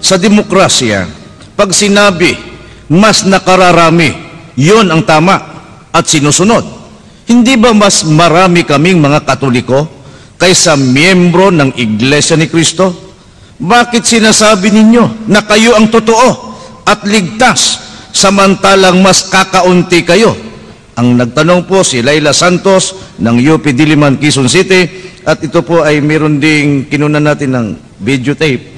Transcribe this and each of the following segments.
sa demokrasya, pag sinabi mas nakararami, yon ang tama at sinusunod. Hindi ba mas marami kaming mga Katoliko kaysa miyembro ng Iglesia ni Cristo? Bakit sinasabi ninyo na kayo ang totoo at ligtas, samantalang mas kakaunti kayo? Ang nagtanong po si Laila Santos ng UP Diliman, Quezon City, at ito po ay meron ding kinunan natin ng videotape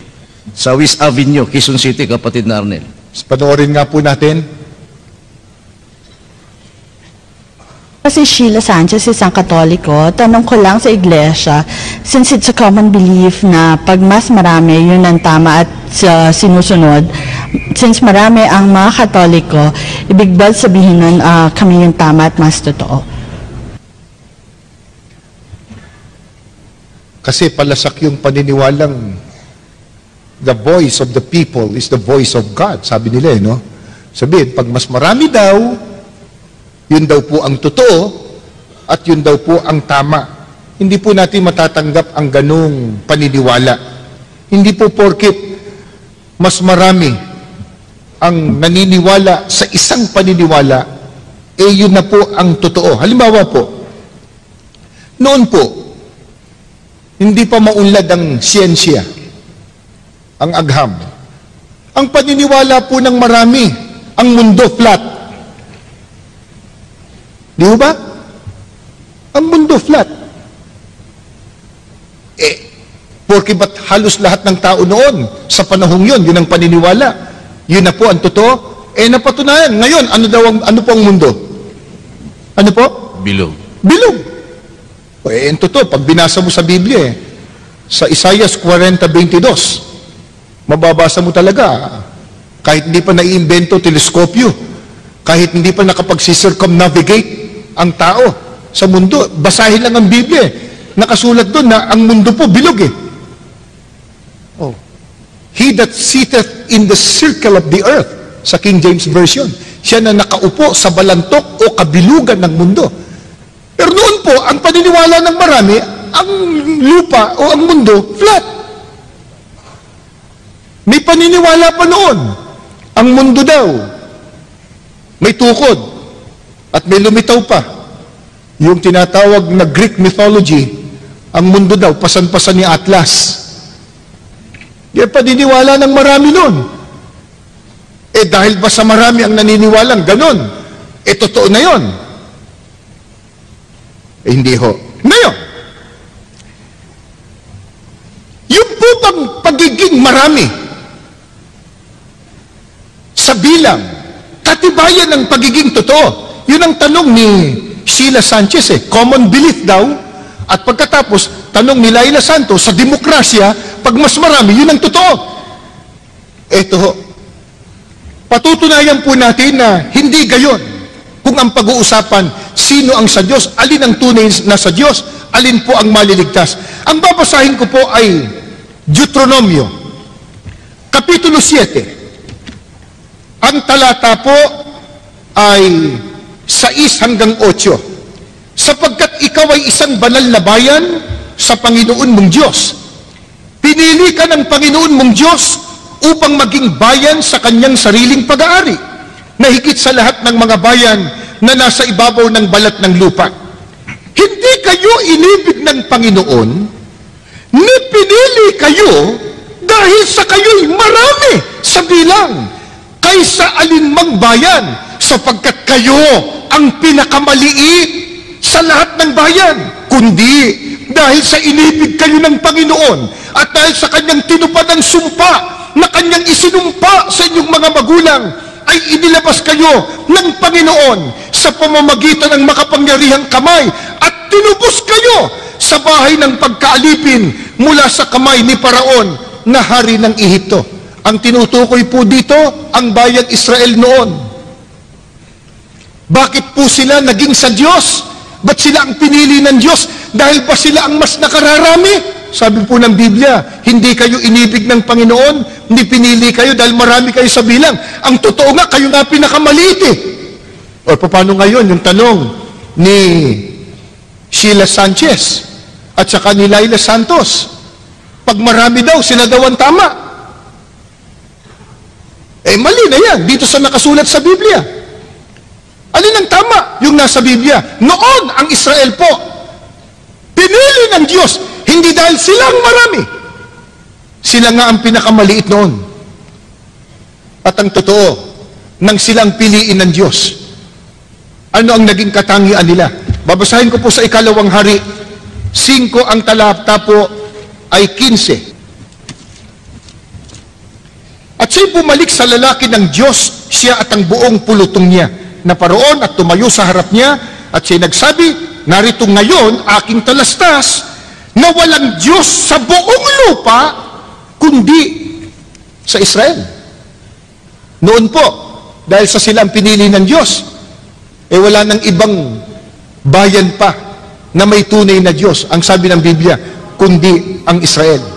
sa West Avenue, Quezon City, kapatid na Arnel. Panoorin nga po natin. Si Sheila Sanchez, isang Katoliko, tanong ko lang sa iglesia, since it's a common belief na pag mas marami, yun ang tama at sinusunod, since marami ang mga Katoliko, ibig ba sabihin nun kami yung tama at mas totoo? Kasi palasak yung paniniwalang the voice of the people is the voice of God. Sabi nila, no? Sabihin, pag mas marami daw, yun daw po ang totoo at yun daw po ang tama. Hindi po natin matatanggap ang ganung paniniwala. Hindi po porket mas marami ang naniniwala sa isang paniniwala, yun na po ang totoo. Halimbawa po, noon po, hindi pa maunlad ang siyensya, ang agham. Ang paniniwala po ng marami, ang mundo flat. Di ba? Ang mundo flat. Porque ba't halos lahat ng tao noon, sa panahong yun ang paniniwala. Yun na po ang totoo. Napatunayan. Ngayon, ano po ang mundo? Ano po? Bilog. Bilog. Ang totoo, pag binasa mo sa Biblia, sa Isaiah 40:22, mababasa mo talaga, kahit hindi pa naiimbento teleskopyo, kahit hindi pa nakapag-circumnavigate ang tao sa mundo, basahin lang ang Biblia. Nakasulat doon na ang mundo po bilog He that sitteth in the circle of the earth, sa King James Version, siya na nakaupo sa balantok o kabilugan ng mundo. Pero noon po, ang paniniwala ng marami, ang lupa o ang mundo, flat. May paniniwala pa noon, ang mundo daw, may tukod, at may lumitaw pa. Yung tinatawag na Greek mythology, ang mundo daw, pasan-pasan ni Atlas. Yan paniniwala ng marami noon. Dahil ba sa marami ang naniniwalang ganon, totoo na yon? Hindi ho. Ngayon, yung po bang pagiging marami sa bilang, katibayan ng pagiging totoo? Yun ang tanong ni Sheila Sanchez, common belief daw. At pagkatapos, tanong ni Laila Santos, sa demokrasya, pag mas marami, yun ang totoo. Eto ho, patutunayan po natin na hindi gayon. Kung ang pag-uusapan, sino ang sa Diyos, alin ang tunay na sa Diyos, alin po ang maliligtas. Ang babasahin ko po ay Deuteronomio, Kapitulo 7. Ang talata po ay 6 hanggang 8. Sapagkat ikaw ay isang banal na bayan sa Panginoon mong Diyos. Pinili ka ng Panginoon mong Diyos upang maging bayan sa kanyang sariling pag-aari, na higit sa lahat ng mga bayan na nasa ibabaw ng balat ng lupa. Hindi kayo inibig ng Panginoon, ni pinili kayo dahil sa kayo'y marami sa bilang kaysa alinmang bayan, sapagkat kayo ang pinakamaliit sa lahat ng bayan, kundi dahil sa inibig kayo ng Panginoon at dahil sa kanyang tinupad ang sumpa na kanyang isinumpa sa inyong mga magulang, ay inilabas kayo ng Panginoon sa pamamagitan ng makapangyarihang kamay at tinubos kayo sa bahay ng pagkaalipin mula sa kamay ni Paraon na hari ng Ehipto. Ang tinutukoy po dito, ang bayang Israel noon. Bakit po sila naging sa Diyos? Ba't sila ang pinili ng Diyos? Dahil ba sila ang mas nakararami? Sabi po ng Biblia, hindi kayo inibig ng Panginoon, hindi pinili kayo dahil marami kayo sa bilang. Ang totoo nga, kayo nga pinakamaliit O paano ngayon yung tanong ni Sheila Sanchez at saka ni Laila Santos? Pag marami daw, sila daw ang tama. Mali na yan, dito sa nakasulat sa Biblia. Alin ang tama? Yung nasa Biblia. Noon, ang Israel po, pinili ng Diyos, hindi dahil silang marami. Sila nga ang pinakamaliit noon. At ang totoo, nang silang piliin ng Diyos, ano ang naging katangian nila? Babasahin ko po sa Ikalawang Hari, 5 ang talata po ay 15. At siya'y bumalik sa lalaki ng Diyos, siya at ang buong pulutong niya, na paroon at tumayo sa harap niya, at siya'y nagsabi, narito ngayon aking talastas, na walang Diyos sa buong lupa, kundi sa Israel. Noon po, dahil sa silang pinili ng Diyos, wala nang ibang bayan pa na may tunay na Diyos, ang sabi ng Biblia, kundi ang Israel.